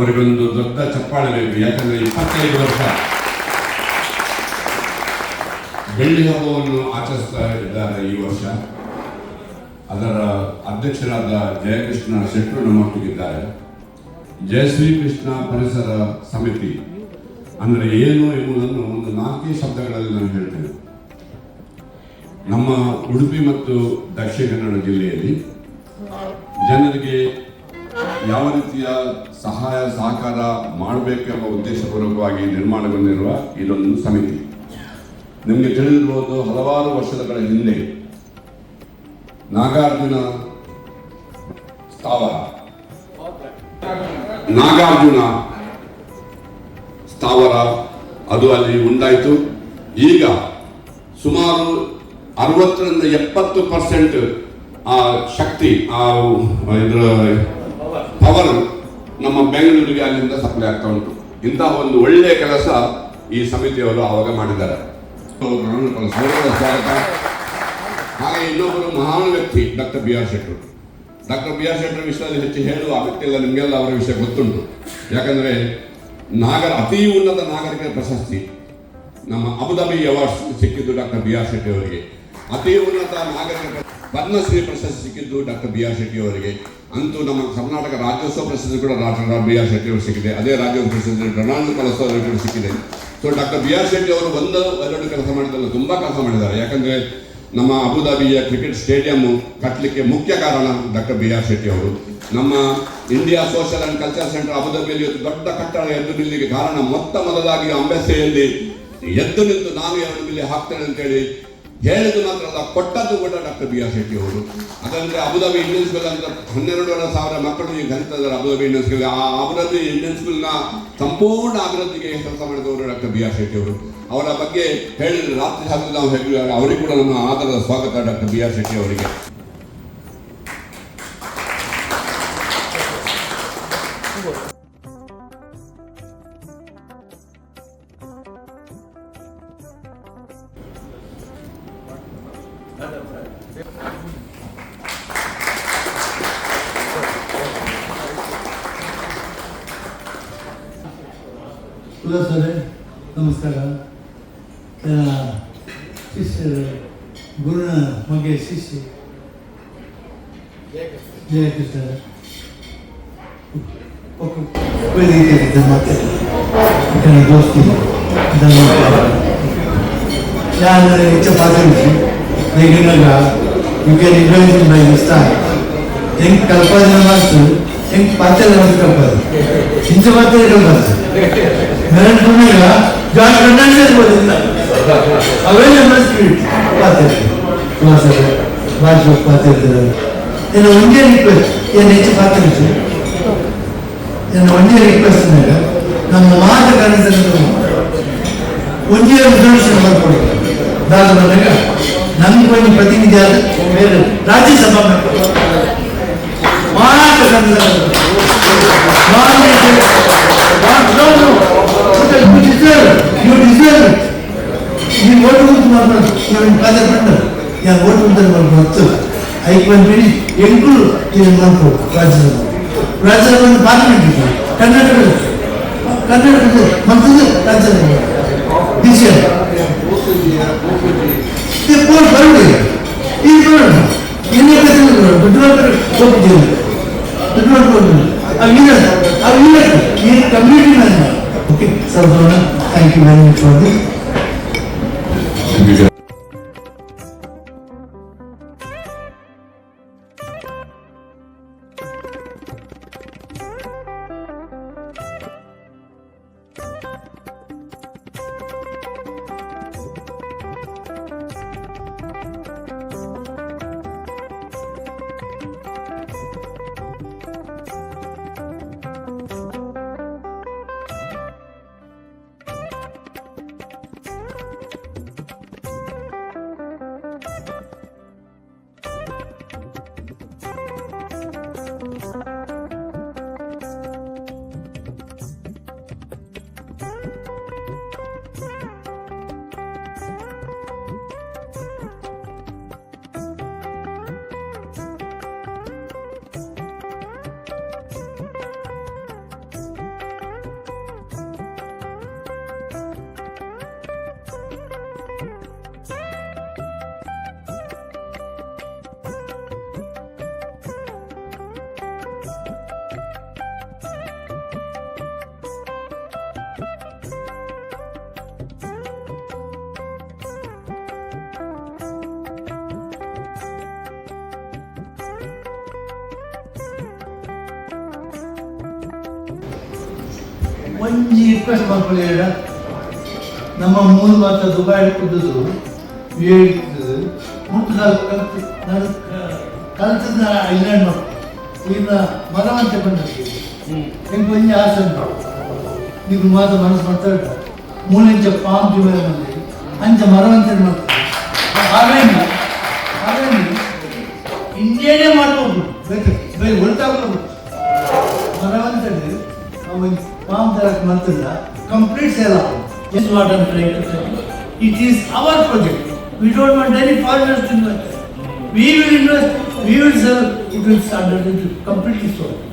ಅವರಿಗೊಂದು ದೊಡ್ಡ ಚಪ್ಪಾಳೆ ಬೇಕು. ಯಾಕಂದರೆ 25 ವರ್ಷ ಬೆಳ್ಳಿ ಹಬ್ಬವನ್ನು ಆಚರಿಸ್ತಾ ಇದ್ದಾರೆ ಈ ವರ್ಷ. ಅದರ ಅಧ್ಯಕ್ಷರಾದ ಜಯಕೃಷ್ಣ ಶೆಟ್ಟರು ನಮ್ಮೊಟ್ಟಿಗಿದ್ದಾರೆ. ಜಯಶ್ರೀ ಕೃಷ್ಣ ಪರಿಸರ ಸಮಿತಿ ಅಂದರೆ ಏನು ಎಂಬುದನ್ನು ಒಂದು 4 ಶಬ್ದಗಳಲ್ಲಿ ನಾನು ಹೇಳ್ತೇನೆ. ನಮ್ಮ ಉಡುಪಿ ಮತ್ತು ದಕ್ಷಿಣ ಕನ್ನಡ ಜಿಲ್ಲೆಯಲ್ಲಿ ಜನರಿಗೆ ಯಾವ ರೀತಿಯ ಸಹಾಯ ಸಹಕಾರ ಮಾಡಬೇಕೆಂಬ ಉದ್ದೇಶಪೂರ್ವಕವಾಗಿ ನಿರ್ಮಾಣಗೊಂಡಿರುವ ಇದೊಂದು ಸಮಿತಿ. ನಿಮಗೆ ತಿಳಿದಿರುವುದು, ಹಲವಾರು ವರ್ಷಗಳ ಹಿಂದೆ ನಾಗಾರ್ಜುನ ಸ್ಥಾವರ ಅದು ಅಲ್ಲಿ ಉಂಟಾಯಿತು. ಈಗ ಸುಮಾರು 60ರಿಂದ 70% ಆ ಶಕ್ತಿ, ಇದರ ಪವರ್ ನಮ್ಮ ಬೆಂಗಳೂರಿಗೆ ಅಲ್ಲಿಂದ ಸಪ್ಲೈ ಆಗ್ತಾ ಉಂಟು. ಇಂತಹ ಒಂದು ಒಳ್ಳೆಯ ಕೆಲಸ ಈ ಸಮಿತಿಯವರು ಆವಾಗ ಮಾಡಿದ್ದಾರೆ. ಸ್ವಾಗತ. ಹಾಗೆ ಇನ್ನೊಬ್ಬರು ಮಹಾನ್ ವ್ಯಕ್ತಿ ಡಾಕ್ಟರ್ ಬಿ ಆರ್ ಶೆಟ್ಟರು. ಡಾಕ್ಟರ್ ಬಿ ಆರ್ ಶೆಟ್ಟರ್ ವಿಷಯದಲ್ಲಿ ಹೆಚ್ಚು ಹೇಳುವ ಅಗತ್ಯ ಇಲ್ಲ, ನಿಮಗೆಲ್ಲ ಅವರ ವಿಷಯ ಗೊತ್ತುಂಟು. ಯಾಕಂದರೆ ಅತಿ ಉನ್ನತ ನಾಗರಿಕ ಪ್ರಶಸ್ತಿ ನಮ್ಮ ಅಬುದಾಬಿ ಅವಾರ್ಡ್ಸ್ ಸಿಕ್ಕಿದ್ದು ಡಾಕ್ಟರ್ ಬಿ ಆರ್ ಶೆಟ್ಟಿ ಅವರಿಗೆ. ಅತಿ ಉನ್ನತ ನಾಗರಿಕ ಪದ್ಮಶ್ರೀ ಪ್ರಶಸ್ತಿ ಸಿಕ್ಕಿದ್ದು ಡಾಕ್ಟರ್ ಬಿ ಆರ್ ಶೆಟ್ಟಿ ಅವರಿಗೆ. ಅಂತೂ ನಮ್ಮ ಕರ್ನಾಟಕ ರಾಜ್ಯೋತ್ಸವ ಪ್ರಶಸ್ತಿ ಕೂಡ ಡಾಕ್ಟರ್ ಬಿ ಆರ್ ಶೆಟ್ಟಿ ಅವರು ಸಿಕ್ಕಿದೆ. ಅದೇ ರಾಜ್ಯೋತ್ಸವ ಪ್ರಶಸ್ತಿ ಡೊನಾಲ್ಡ್ ಕಳಸ ಅವರಿಗೆ ಸಿಕ್ಕಿದೆ. So doctor B R Shetty ಅವರು 1-2 ಕೆಲಸ ಮಾಡಿದಲ್ಲ, ತುಂಬ ಕೆಲಸ ಮಾಡಿದ್ದಾರೆ. ಯಾಕಂದರೆ ನಮ್ಮ ಅಬುದಾಬಿಯ ಕ್ರಿಕೆಟ್ ಸ್ಟೇಡಿಯಂ ಕಟ್ಟಲಿಕ್ಕೆ ಮುಖ್ಯ ಕಾರಣ ಡಾಕ್ಟರ್ ಬಿ ಆರ್ ಶೆಟ್ಟಿ ಅವರು. ನಮ್ಮ India social and culture centre ಅಬುದಾಬಿಯಲ್ಲಿ ದೊಡ್ಡ ಕಟ್ಟಡ ಎದ್ದು ನಿಲ್ಲಿಗೆ ಕಾರಣ ಮೊದಲಾಗಿ ಅಂಬೆಸೆಯಲ್ಲಿ ಎದ್ದು ನಿಂತು ನಾನು 2 ಮಿಲಿ ಹಾಕ್ತೇನೆ ಅಂತೇಳಿ ಹೇಳಿದ್ದು ಮಾತ್ರ ಅಲ್ಲ, ಕೊಟ್ಟದ್ದು ಕೂಡ ಡಾಕ್ಟರ್ ಬಿ ಆರ್ ಶೆಟ್ಟಿ ಅವರು. ಅದಂದ್ರೆ ಅಬುದಾಬಿ ಇಂಡಿಯನ್ ಸ್ಕೂಲ್ ಅಂತ 12,500 ಮಕ್ಕಳು ಈಗ ಕಲಿತಿದ್ದಾರೆ ಅಬುದಾಬಿ ಇಂಡಿಯನ್ ಸ್ಕೂಲ್. ಆ ಅಬುದಾಬಿ ಇಂಡಿಯನ್ ಸ್ಕೂಲ್ನ ಸಂಪೂರ್ಣ ಅಭಿವೃದ್ಧಿಗೆ ಕೆಲಸ ಮಾಡಿದವರು ಡಾಕ್ಟರ್ ಬಿ ಆರ್ ಶೆಟ್ಟಿ ಅವರು. ಅವರ ಬಗ್ಗೆ ಹೇಳಿದ್ರೆ ರಾತ್ರಿ ಹಾಕಿ ನಾವು ಹೇಳಿ ಅವರಿಗೆ ಕೂಡ ನಮ್ಮ ಆದರದ ಸ್ವಾಗತ ಡಾಕ್ಟರ್ ಬಿ ಆರ್ ಶೆಟ್ಟಿ ಅವರಿಗೆ. ಸರ್ ನಮಸ್ಕಾರ. ಶಿಷ್ಯರು ಗುರುನ ಮಗೆ ಶಿಷ್ಯ ಜಯಕೃಷ್ಣ ಮತ್ತೆ ದೋಸ್ತಿ ಯಾರು ಹೆಚ್ಚು ಪಾತ್ರವಿಸಿ ಬೇಗನಾಗ you can invent by this time ಹೆಂಗೆ ಕಲ್ಪನೆ ಮಾಡ್ತು ಹೆಂಗೆ ಪಾತ್ರ ಕಲ್ಪನೆ ಇಂಚ ಮಾತ್ರ ಕಲ್ಪನೆ ನರೇಂದ್ರ ಜಾನ್ ಫರ್ನಾಂಡಿಸ್ ಬರೋದಿಲ್ಲ ಅವೇ ನಮ್ಮ ಸ್ಪಿರಿಟ್ ಪಾತ್ರ ಭಾಷೆ ಪಾತ್ರ ಏನು ಒಂದೇ ರಿಕ್ವೆಸ್ಟ್ ಏನು ಹೆಚ್ಚು ಪಾತ್ರ ಏನು ಒಂದೇ ರಿಕ್ವೆಸ್ಟ್ ಮೇಲೆ ನಮ್ಮ ಮಾತು ಕಾಣಿಸಿದ್ರೆ ಒಂದೇ ರೆಸಲ್ಯೂಷನ್ ಮಾಡ್ಕೊಡಿ ದಾಸನಾಗ ನಮ್ಗೆ ಒಂದು ಪ್ರತಿನಿಧಿ ಆದ ಬೇರೆ ರಾಜ್ಯಸಭಾ ಮಾತು you deserve it. You vote with my brother. You are in father brother. You are vote with my brother. I can really include in one vote. Rajasabha in parliament. Kannada. Mantu Rajasabha. This year. They poor birthday. He bird. Any other bird. But not vote jail. But not vote. A winner. He is community man. Okay, so thank you very much for this. ಒಂಜಿ request ಮಾಡ್ಕೊಳ್ಳಿ ಹೇಳ ನಮ್ಮ ಮೂಲ ಮಾತ್ರ ದುಬಾಯಿ ಕುದ್ದು ಮುಟ್ಟು ನಾನು ಕಲ್ತದ island ಮಾಡ್ತೀನಿ ಈಗ ಮರವಂತೆ ಬಂದಿರ್ತೀವಿ ಹೆಂಗೆ ಒಂಜಿ ಆಸೆ ಉಂಟು ನೀವು ಮಾತ್ರ ಮನಸ್ಸು ಮಾಡ್ತಾ ಮೂಲೆಂಚ ಪಾಮ್ ಜೀವನ ಬಂದು ಅಂಚ ಮರವಂತೆ ಮಾಡ್ತೀವಿ ಹಾಗಾಗಿ ಇಂಡಿಯಾನೇ ಮಾಡ್ಬೋದು ಬೇರೆ ಹೊರತಾಗ್ಬೋದು ಮರವಂತದ್ದು ಪಾಮ್ ತರಕ್ಕೆ ಮಾಡ್ತಿಲ್ಲ ಕಂಪ್ಲೀಟ್ ಸೇಲ್ ಆಗೋದು This is what I'm trying to say. It is our project. We don't want any foreigners to invest. We will invest, we will sell, it will start completely sold.